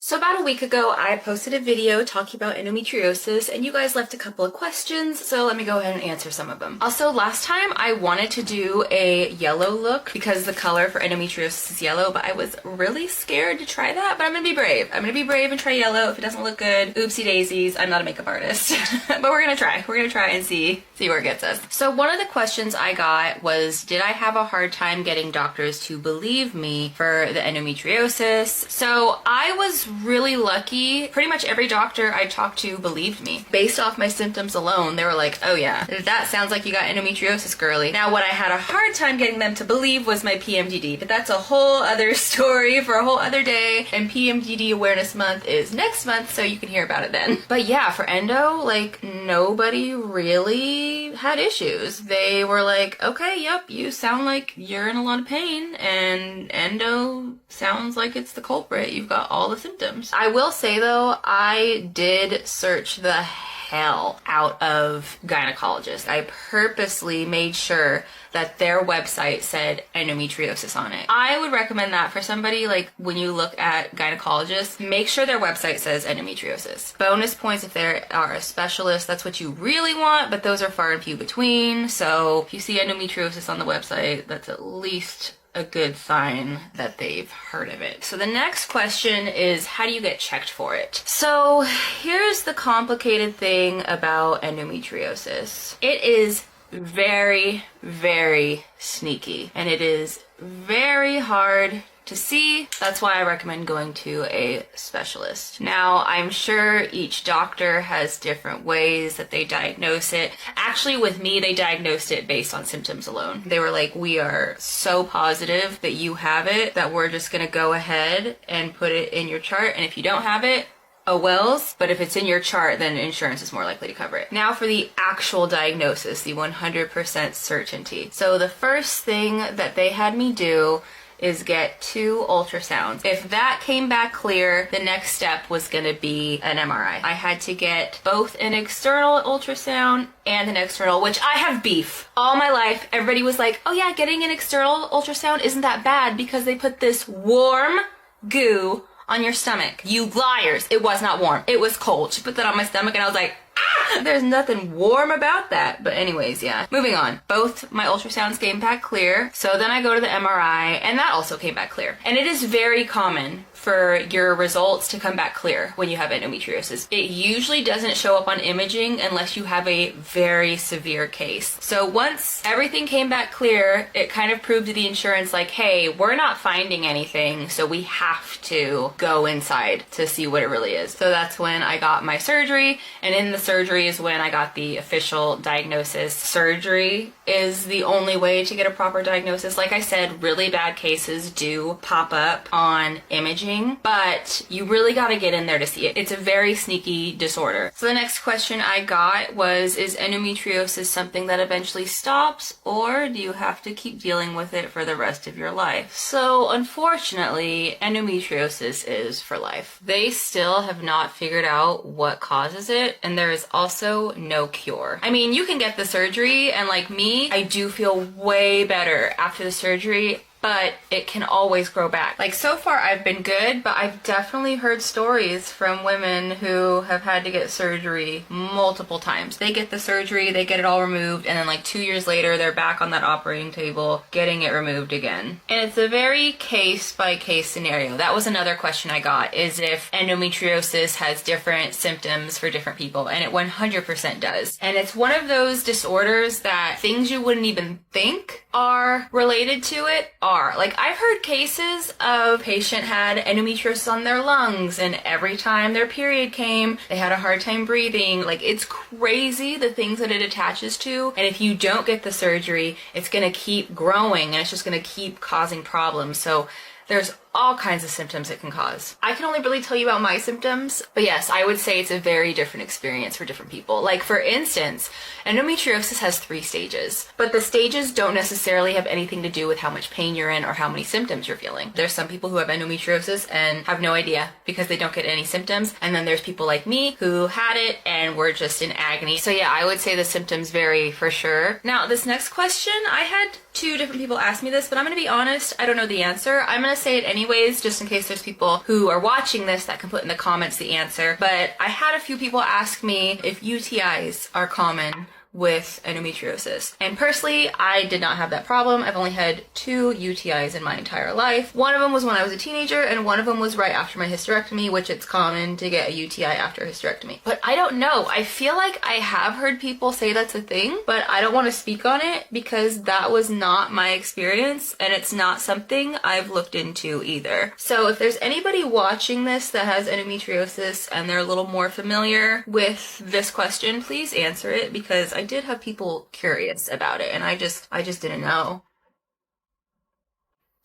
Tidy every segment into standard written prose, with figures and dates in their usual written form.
So about a week ago, I posted a video talking about endometriosis, and you guys left a couple of questions, so let me go ahead and answer some of them. Also, last time I wanted to do a yellow look because the color for endometriosis is yellow, but I was really scared to try that, but I'm gonna be brave. I'm gonna be brave and try yellow. If it doesn't look good, oopsie daisies, I'm not a makeup artist. But we're gonna try. We're gonna try and see where it gets us. So one of the questions I got was, did I have a hard time getting doctors to believe me for the endometriosis? So I was really lucky. Pretty much every doctor I talked to believed me. Based off my symptoms alone, they were like, oh yeah, that sounds like you got endometriosis, girly. Now what I had a hard time getting them to believe was my PMDD, but that's a whole other story for a whole other day, and PMDD Awareness Month is next month, so you can hear about it then. But yeah, for endo, like, nobody really had issues. They were like, okay, yep, you sound like you're in a lot of pain, and endo sounds like it's the culprit. You've got all the symptoms. I will say though, I did search the hell out of gynecologists. I purposely made sure that their website said endometriosis on it. I would recommend that for somebody, like, when you look at gynecologists, make sure their website says endometriosis. Bonus points if they are a specialist, that's what you really want, but those are far and few between. So if you see endometriosis on the website, that's at least a good sign that they've heard of it. So the next question is, how do you get checked for it? So here's the complicated thing about endometriosis. It is very, very sneaky, and it is very hard to see. That's why I recommend going to a specialist. Now, I'm sure each doctor has different ways that they diagnose it. Actually, with me, they diagnosed it based on symptoms alone. They were like, we are so positive that you have it that we're just gonna go ahead and put it in your chart, and if you don't have it, oh wells, but if it's in your chart, then insurance is more likely to cover it. Now for the actual diagnosis, the 100% certainty. So the first thing that they had me do is get 2 ultrasounds. If that came back clear, the next step was gonna be an MRI. I had to get both an external ultrasound and an external, which I have beef. All my life, everybody was like, oh yeah, getting an external ultrasound isn't that bad because they put this warm goo on your stomach. You liars. It was not warm. It was cold. She put that on my stomach and I was like, ah! There's nothing warm about that. But anyways, yeah. Moving on. Both my ultrasounds came back clear. So then I go to the MRI and that also came back clear. And it is very common for your results to come back clear when you have endometriosis. It usually doesn't show up on imaging unless you have a very severe case. So once everything came back clear, it kind of proved to the insurance like, hey, we're not finding anything, so we have to go inside to see what it really is. So that's when I got my surgery, and in the surgery is when I got the official diagnosis. Surgery is the only way to get a proper diagnosis. Like I said, really bad cases do pop up on imaging, but you really got to get in there to see it. It's a very sneaky disorder. So the next question I got was, is endometriosis something that eventually stops, or do you have to keep dealing with it for the rest of your life? So unfortunately, endometriosis is for life. They still have not figured out what causes it, and there is also no cure. I mean, you can get the surgery, and like me, I do feel way better after the surgery, but it can always grow back. Like, so far I've been good, but I've definitely heard stories from women who have had to get surgery multiple times. They get the surgery, they get it all removed, and then like 2 years later, they're back on that operating table getting it removed again. And it's a very case-by-case scenario. That was another question I got, is if endometriosis has different symptoms for different people, and it 100% does. And it's one of those disorders that things you wouldn't even think are related to it are. Like, I've heard cases of patient had endometriosis on their lungs, and every time their period came, they had a hard time breathing. Like, it's crazy the things that it attaches to, and if you don't get the surgery, it's gonna keep growing, and it's just gonna keep causing problems. So there's all kinds of symptoms it can cause. I can only really tell you about my symptoms, but yes, I would say it's a very different experience for different people. Like, for instance, endometriosis has 3 stages, but the stages don't necessarily have anything to do with how much pain you're in or how many symptoms you're feeling. There's some people who have endometriosis and have no idea because they don't get any symptoms, and then there's people like me who had it and were just in agony. So yeah, I would say the symptoms vary for sure. Now, this next question, I had 2 different people ask me this, but I'm gonna be honest, I don't know the answer. I'm gonna say it anyway anyways, just in case there's people who are watching this that can put in the comments the answer. But I had a few people ask me if UTIs are common with endometriosis. And personally, I did not have that problem. I've only had 2 UTIs in my entire life. One of them was when I was a teenager, and one of them was right after my hysterectomy, which it's common to get a UTI after a hysterectomy. But I don't know. I feel like I have heard people say that's a thing, but I don't want to speak on it because that was not my experience, and it's not something I've looked into either. So if there's anybody watching this that has endometriosis and they're a little more familiar with this question, please answer it, because I did have people curious about it, and I just didn't know.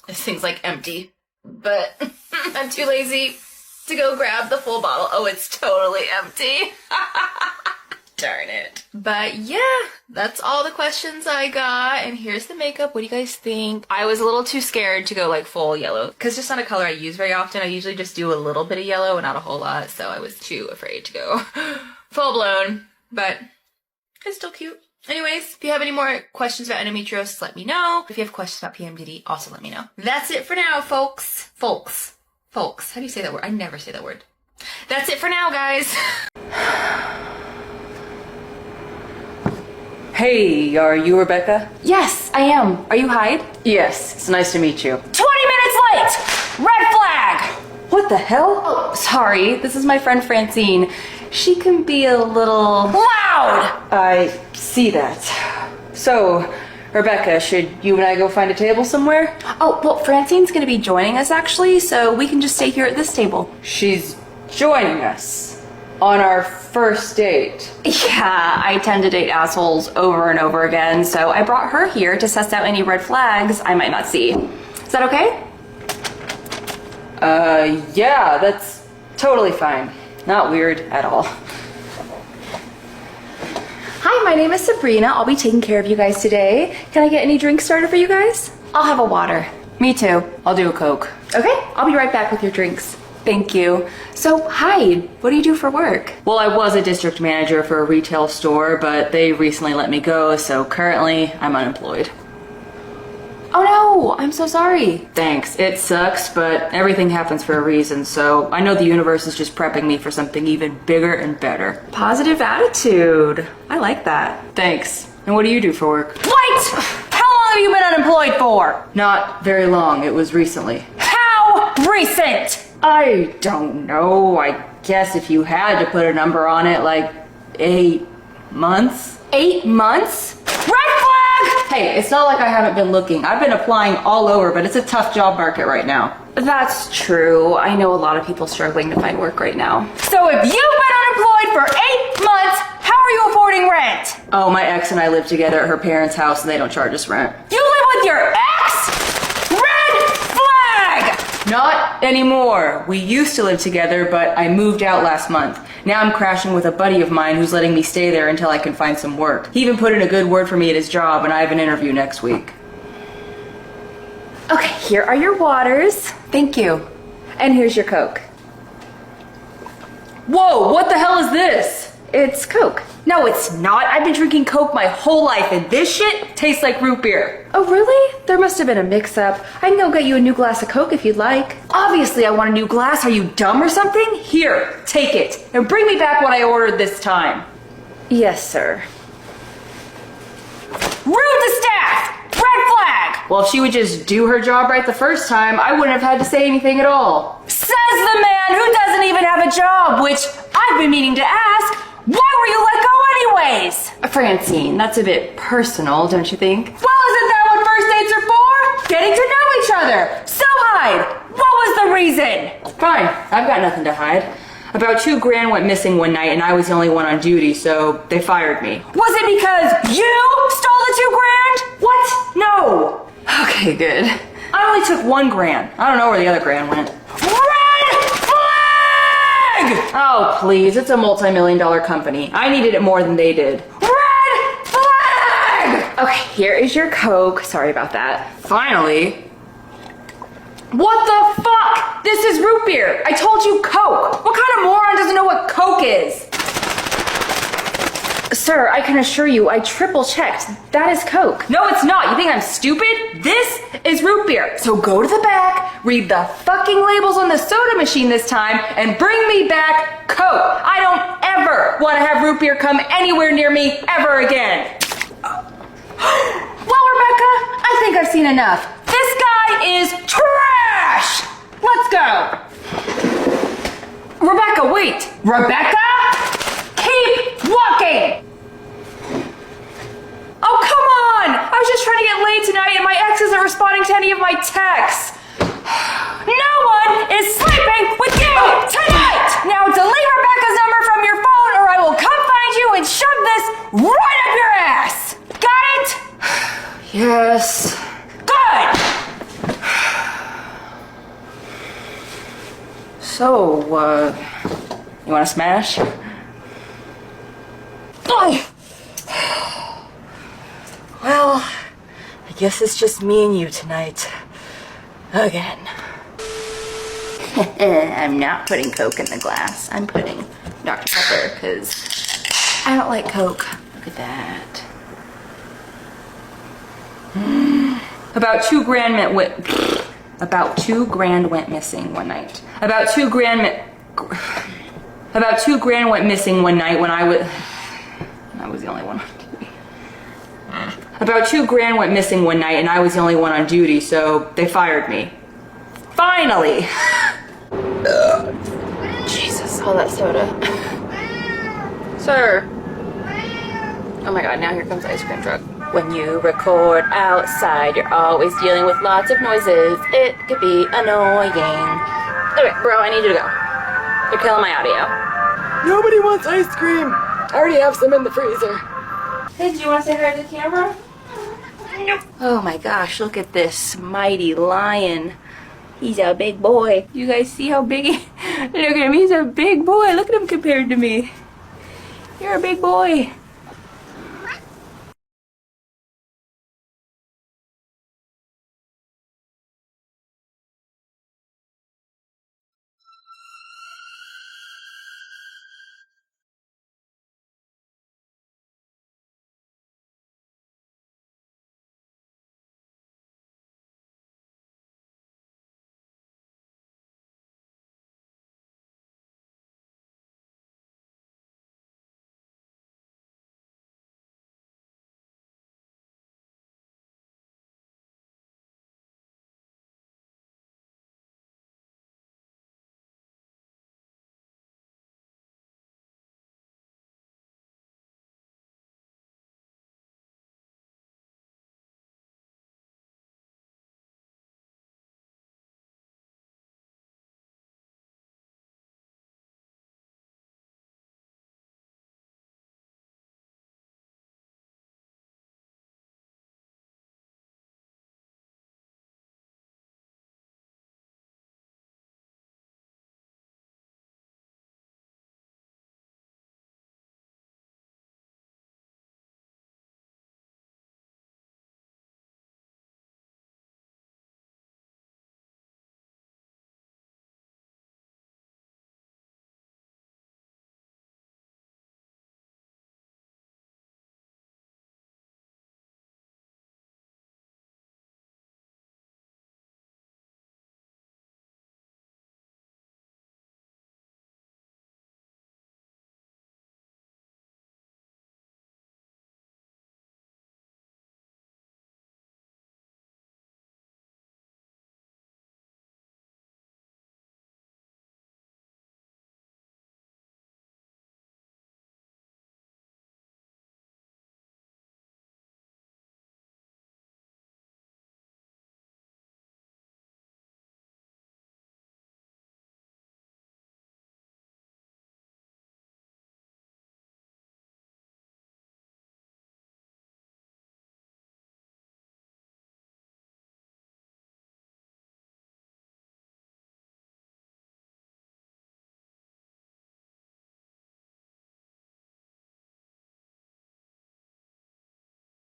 This thing's like empty, but I'm too lazy to go grab the full bottle. Oh, it's totally empty. Darn it. But yeah, that's all the questions I got, and here's the makeup. What do you guys think? I was a little too scared to go like full yellow, because just not a color I use very often. I usually just do a little bit of yellow and not a whole lot, so I was too afraid to go full blown, but it's still cute. Anyways, if you have any more questions about endometriosis, let me know. If you have questions about PMDD, also let me know. That's it for now, folks. Folks. How do you say that word? I never say that word. That's it for now, guys. Hey, are you Rebecca? Yes, I am. Are you Hyde? Yes, it's nice to meet you. 20 minutes late! Red flag! What the hell? Oh, sorry. This is my friend Francine. She can be a little loud! I see that. So, Rebecca, should you and I go find a table somewhere? Oh, well, Francine's gonna be joining us actually, so we can just stay here at this table. She's joining us on our first date. Yeah, I tend to date assholes over and over again, so I brought her here to suss out any red flags I might not see. Is that okay? Yeah, that's totally fine. Not weird at all. Hi, my name is Sabrina. I'll be taking care of you guys today. Can I get any drinks started for you guys? I'll have a water. Me too. I'll do a Coke. Okay, I'll be right back with your drinks. Thank you. So, Hyde, what do you do for work? Well, I was a district manager for a retail store, but they recently let me go, so currently I'm unemployed. Oh no, I'm so sorry. Thanks. It sucks, but everything happens for a reason, so I know the universe is just prepping me for something even bigger and better. Positive attitude. I like that. Thanks. And what do you do for work? What? How long have you been unemployed for? Not very long. It was recently. How recent? I don't know. I guess if you had to put a number on it, like 8 months. 8 months? Red flag! Hey, it's not like I haven't been looking. I've been applying all over, but it's a tough job market right now. That's true. I know a lot of people struggling to find work right now. So if you've been unemployed for 8 months, how are you affording rent? Oh, my ex and I live together at her parents' house and they don't charge us rent. You live with your ex? Red flag! Not anymore. We used to live together, but I moved out last month. Now I'm crashing with a buddy of mine who's letting me stay there until I can find some work. He even put in a good word for me at his job, and I have an interview next week. Okay, here are your waters. Thank you. And here's your Coke. Whoa, what the hell is this? It's Coke. No, it's not. I've been drinking Coke my whole life, and this shit tastes like root beer. Oh, really? There must have been a mix-up. I can go get you a new glass of Coke if you'd like. Obviously, I want a new glass. Are you dumb or something? Here, take it, and bring me back what I ordered this time. Yes, sir. Rude to staff! Red flag! Well, if she would just do her job right the first time, I wouldn't have had to say anything at all. Says the man who doesn't even have a job, which I've been meaning to ask. Why were you let go anyways? Francine, that's a bit personal, don't you think? Well, isn't that what first dates are for? Getting to know each other. So, Hyde, what was the reason? Fine, I've got nothing to hide. About $2,000 went missing one night and I was the only one on duty, so they fired me. Was it because you stole the $2,000? What? No. Okay, good. I only took $1,000. I don't know where the other $1,000 went. Red flag! Oh, please, it's a multi-million-dollar company. I needed it more than they did. Red flag! Okay, here is your Coke. Sorry about that. Finally. What the fuck? This is root beer. I told you Coke. What kind of moron doesn't know what Coke is? Sir, sir, I can assure you, I triple checked. That is Coke. No, it's not. You think I'm stupid? This is root beer. So go to the back, read the fucking labels on the soda machine this time, and bring me back Coke. I don't ever want to have root beer come anywhere near me ever again. Well, Rebecca, I think I've seen enough. This guy is trash. Let's go. Rebecca, wait. Rebecca? Keep walking! Oh, come on! I was just trying to get laid tonight and my ex isn't responding to any of my texts. No one is sleeping with you tonight! Now delete Rebecca's number from your phone or I will come find you and shove this right up your ass! Got it? Yes. Good! So, you wanna smash? Well, I guess it's just me and you tonight. Again. I'm not putting Coke in the glass. I'm putting Dr. Pepper, because I don't like Coke. Look at that. About $2 grand went missing one night. About $2 grand went missing one night when I was the only one on duty. About $2 grand went missing one night and I was the only one on duty, so they fired me. Finally! Jesus, all that soda. Sir. Oh my god, now here comes the ice cream truck. When you record outside, you're always dealing with lots of noises. It could be annoying. Okay, bro, I need you to go. You're killing my audio. Nobody wants ice cream. I already have some in the freezer. Hey, do you want to say hi to the camera? Nope. Oh my gosh, look at this mighty lion. He's a big boy. You guys see how big look at him, he's a big boy. Look at him compared to me. You're a big boy.